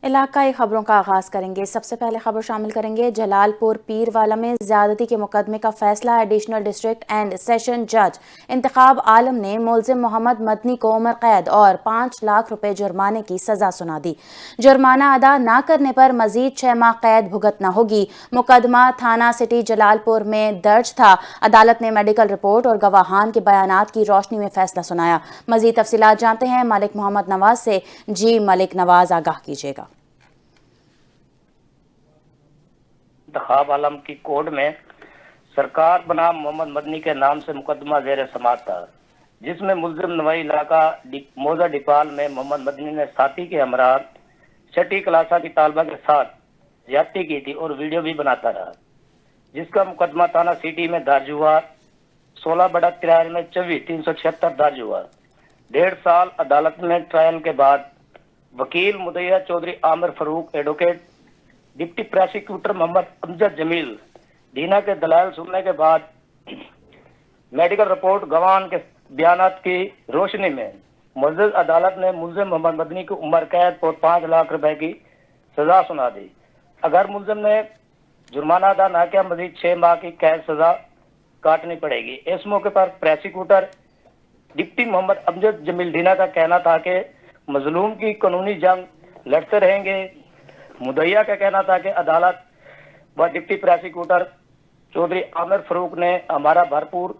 علاقائی خبروں کا آغاز کریں گے۔ سب سے پہلے خبر شامل کریں گے جلال پور پیر والا میں زیادتی کے مقدمے کا فیصلہ۔ ایڈیشنل ڈسٹرکٹ اینڈ سیشن جج انتخاب عالم نے ملزم محمد مدنی کو عمر قید اور 5 لاکھ روپے جرمانے کی سزا سنا دی۔ جرمانہ ادا نہ کرنے پر مزید 6 ماہ قید بھگتنا ہوگی۔ مقدمہ تھانہ سٹی جلال پور میں درج تھا۔ عدالت نے میڈیکل رپورٹ اور گواہان کے بیانات کی روشنی میں فیصلہ سنایا۔ مزید تفصیلات جانتے ہیں ملک محمد نواز سے۔ جی ملک نواز، آگاہ کیجیے گا۔ انتخاب عالم کی کوڈ میں سرکار بنام محمد مدنی کے نام سے مقدمہ زیر سماعت تھا، جس میں ملزم نوائی علاقہ موزہ ڈپال میں محمد مدنی نے ساتھی کے ہمراہ چھٹی کلاسہ کی طالبہ کے ساتھ زیادتی کی تھی اور ویڈیو بھی بناتا رہا، جس کا مقدمہ تھانہ سٹی میں درج ہوا 16/53 میں 24/376 درج ہوا۔ 1.5 سال عدالت میں ٹرائل کے بعد وکیل مدعیہ چودھری عامر فاروق، ایڈوکیٹ ڈپٹی پروسیکیوٹر محمد امجد جمیل دینا کے دلائل سننے کے بعد میڈیکل رپورٹ گواہان کے بیانات کی روشنی میں معزز عدالت نے ملزم محمد مدنی کو عمر قید اور 5 لاکھ روپے کی سزا سنا دی۔ اگر ملزم نے جرمانہ ادا نہ کیا مزید 6 ماہ کی قید سزا کاٹنی پڑے گی۔ اس موقع پر پروسیکیوٹر ڈپٹی محمد امجد جمیل دینا کا کہنا تھا کہ مظلوم کی قانونی جنگ لڑتے رہیں گے۔ مدعیہ کا کہنا تھا کہ عدالت و ڈپٹی پروسیکیوٹر چودھری عامر فاروق نے ہمارا بھرپور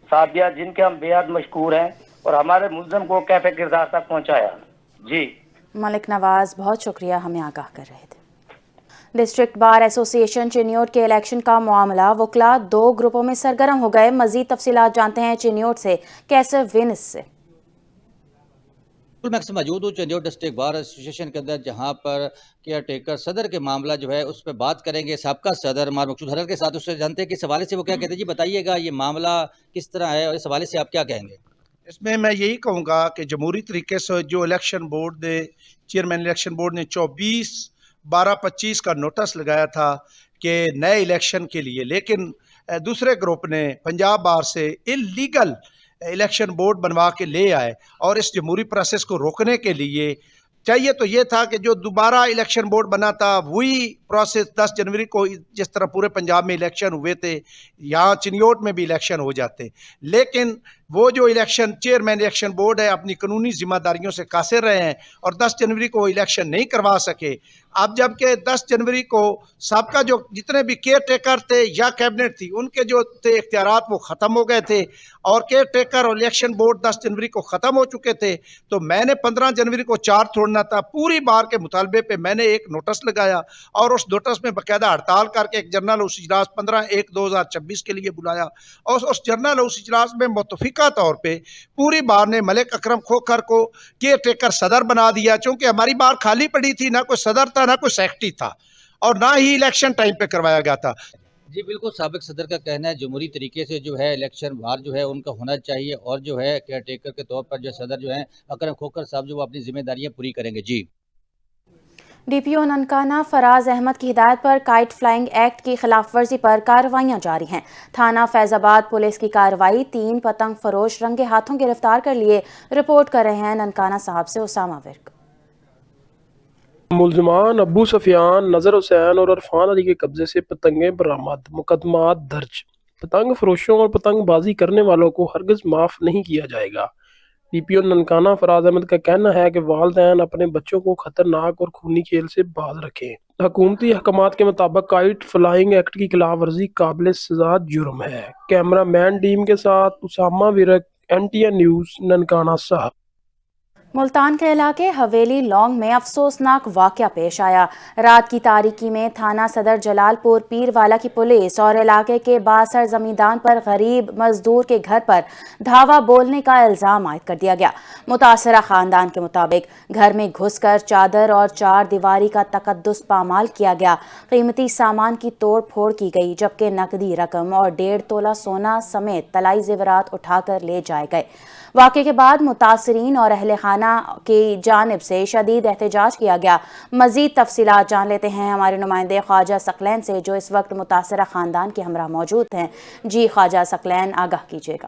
ساتھ دیا، جن کے ہم بے حد مشکور ہیں، اور ہمارے ملزم کو کیفے کردار تک پہنچایا۔ جی ملک نواز، بہت شکریہ، ہمیں آگاہ کر رہے تھے۔ ڈسٹرکٹ بار ایسوسی ایشن چنیوٹ کے الیکشن کا معاملہ، وکلاء 2 گروپوں میں سرگرم ہو گئے۔ مزید تفصیلات جانتے ہیں چنیوٹ سے کیسر وینس سے۔ میں اکثر موجود ہوں چنیوٹ ڈسٹرکٹ بار ایسوسی ایشن کے اندر، جہاں پر کیئر ٹیکر صدر کے معاملہ جو ہے اس پہ بات کریں گے سابقہ صدر مار مقصود حلال کے ساتھ، اس سے جانتے ہیں کہ اس حوالے سے وہ کیا کہتے ہیں۔ جی بتائیے گا یہ معاملہ کس طرح ہے اور اس حوالے سے آپ کیا کہیں گے؟ اس میں یہی کہوں گا کہ جمہوری طریقے سے جو الیکشن بورڈ نے چیئرمین الیکشن بورڈ نے 24/12/25 کا نوٹس لگایا تھا کہ نئے الیکشن کے لیے، لیکن دوسرے گروپ نے پنجاب بار سے اللیگل الیکشن بورڈ بنوا کے لے آئے، اور اس جمہوری پروسیس کو روکنے کے لیے چاہیے تو یہ تھا کہ جو دوبارہ الیکشن بورڈ بنا تھا وہی پروسیس 10 جنوری کو جس طرح پورے پنجاب میں الیکشن ہوئے تھے یہاں چنیوٹ میں بھی الیکشن ہو جاتے، لیکن وہ جو الیکشن چیئرمین الیکشن بورڈ ہے اپنی قانونی ذمہ داریوں سے قاصر رہے ہیں اور 10 جنوری کو الیکشن نہیں کروا سکے۔ اب جبکہ 10 جنوری کو سابقہ جو جتنے بھی کیئر ٹیکر تھے یا کیبنٹ تھی ان کے جو تھے اختیارات وہ ختم ہو گئے تھے، اور کیئر ٹیکر اور الیکشن بورڈ 10 جنوری کو ختم ہو چکے تھے، تو میں نے 15 جنوری کو چارج چھوڑنا تھا۔ پوری بار کے مطالبے پہ میں نے ایک نوٹس لگایا اور اس نوٹس میں باقاعدہ ہڑتال کر کے ایک جنرل ہاؤس اجلاس 15/1/2026 کے لیے بلایا، اور اس جنرل ہاؤس اجلاس میں متفقہ طور پہ پوری بار نے ملک اکرم کھوکھر کو کیئر ٹیکر صدر بنا دیا، چونکہ ہماری بار خالی پڑی تھی، نہ کوئی صدر تھا نہ کوئی سیکرٹری تھا، اور نہ ہی الیکشن ٹائم پہ کروایا گیا تھا۔ جی بالکل، سابق صدر کا کہنا ہے جمہوری طریقے سے جو ہے الیکشن بار جو ہے ان کا ہونا چاہیے، اور جو ہے کیئر ٹیکر کے طور پر جو صدر جو ہیں اکرم کھوکھر صاحب جو وہ اپنی ذمہ داریاں پوری کریں گے۔ جی ڈی پی او ننکانہ فراز احمد کی ہدایت پر کائٹ فلائنگ ایکٹ کی خلاف ورزی پر کارروائیاں جاری ہیں۔ تھانہ فیض آباد پولیس کی کارروائی 3 پتنگ فروش رنگے ہاتھوں گرفتار کر لیے۔ رپورٹ کر رہے ہیں ننکانہ صاحب سے اسامہ ورک۔ ملزمان ابو سفیان، نظر حسین اور عرفان علی کے قبضے سے پتنگیں برآمد، مقدمات درج۔ پتنگ فروشوں اور پتنگ بازی کرنے والوں کو ہرگز معاف نہیں کیا جائے گا۔ ڈی پی او ننکانہ فراز احمد کا کہنا ہے کہ والدین اپنے بچوں کو خطرناک اور خونی کھیل سے باز رکھیں۔ حکومتی احکامات کے مطابق کائٹ فلائنگ ایکٹ کی خلاف ورزی قابل سزا جرم ہے۔ کیمرہ مین ڈیم کے ساتھ اسامہ ورک، NTN نیوز، ننکانہ صاحب۔ ملتان کے علاقے حویلی لونگ میں افسوسناک واقعہ پیش آیا۔ رات کی تاریکی میں تھانہ صدر جلال پور پیر والا کی پولیس اور علاقے کے بااثر زمیندار پر غریب مزدور کے گھر پر دھاوا بولنے کا الزام عائد کر دیا گیا۔ متاثرہ خاندان کے مطابق گھر میں گھس کر چادر اور 4 دیواری کا تقدس پامال کیا گیا۔ قیمتی سامان کی توڑ پھوڑ کی گئی، جبکہ نقدی رقم اور 1.5 تولہ سونا سمیت طلائی زیورات اٹھا کر لے جائے گئے۔ واقعے کے بعد متاثرین اور اہل خانہ کی جانب سے شدید احتجاج کیا گیا۔ مزید تفصیلات جان لیتے ہیں ہمارے نمائندے خواجہ ثقلین سے، جو اس وقت متاثرہ خاندان کے ہمراہ موجود ہیں۔ جی خواجہ ثقلین، آگاہ کیجیے گا۔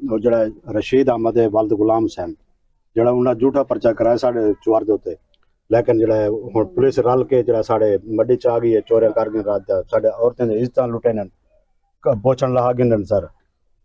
ਉਹ ਜਿਹੜਾ ਰਸ਼ੀਦ ਅਹਿਮਦ ਹੈ ਵਲਦ ਗੁਲਾਮ ਹੁਸੈਨ ਜਿਹੜਾ ਉਹਨਾਂ ਝੂਠਾ ਪਰਚਾ ਕਰਾਇਆ ਸਾਡੇ ਚੁਆਰ ਦੇ ਉੱਤੇ, ਲੇਕਿਨ ਜਿਹੜਾ ਹੁਣ ਪੁਲਿਸ ਰਲ ਕੇ ਜਿਹੜਾ ਸਾਡੇ ਮੱਡੀ ਚ ਆ ਗਈ ਹੈ, ਚੋਰੀਆਂ ਕਰ ਗਏ ਰਾਤ ਦਾ, ਸਾਡੇ ਔਰਤਾਂ ਦੇ ਇੱਜ਼ਤਾਂ ਲੁੱਟੇ ਨੇ, ਪਹੁੰਚਣ ਲਾ ਗਏ ਨੇ ਸਰ।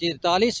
43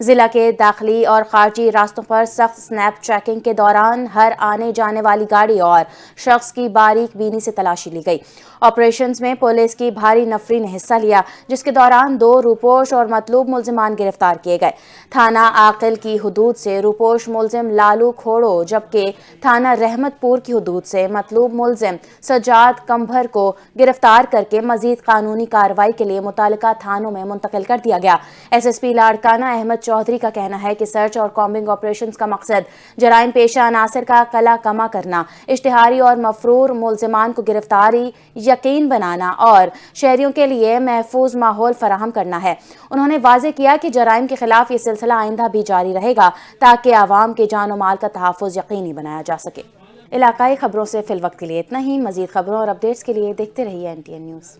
ضلع کے داخلی اور خارجی راستوں پر سخت سنیپ چیکنگ کے دوران ہر آنے جانے والی گاڑی اور شخص کی باریک بینی سے تلاشی لی گئی۔ آپریشنز میں پولیس کی بھاری نفری نے حصہ لیا، جس کے دوران 2 روپوش اور مطلوب ملزمان گرفتار کیے گئے۔ تھانہ عاقل کی حدود سے روپوش ملزم لالو کھوڑو جبکہ تھانہ رحمت پور کی حدود سے مطلوب ملزم سجاد کمبھر کو گرفتار کر کے مزید قانونی کارروائی کے لیے متعلقہ تھانوں میں منتقل کر دیا گیا۔ S S P Larkana Ahmed Chaudhry کا کہنا ہے کہ سرچ اور کامبنگ آپریشنز کا مقصد جرائم پیشہ عناصر کا قلع کما کرنا، اشتہاری اور مفرور ملزمان کو گرفتاری یقین بنانا اور شہریوں کے لیے محفوظ ماحول فراہم کرنا ہے۔ انہوں نے واضح کیا کہ جرائم کے خلاف یہ سلسلہ آئندہ بھی جاری رہے گا تاکہ عوام کے جان و مال کا تحفظ یقینی بنایا جا سکے۔ علاقائی خبروں سے فی الوقت کے لیے اتنا ہی۔ مزید خبروں اور اپڈیٹس کے لیے دیکھتے رہیے NTN نیوز۔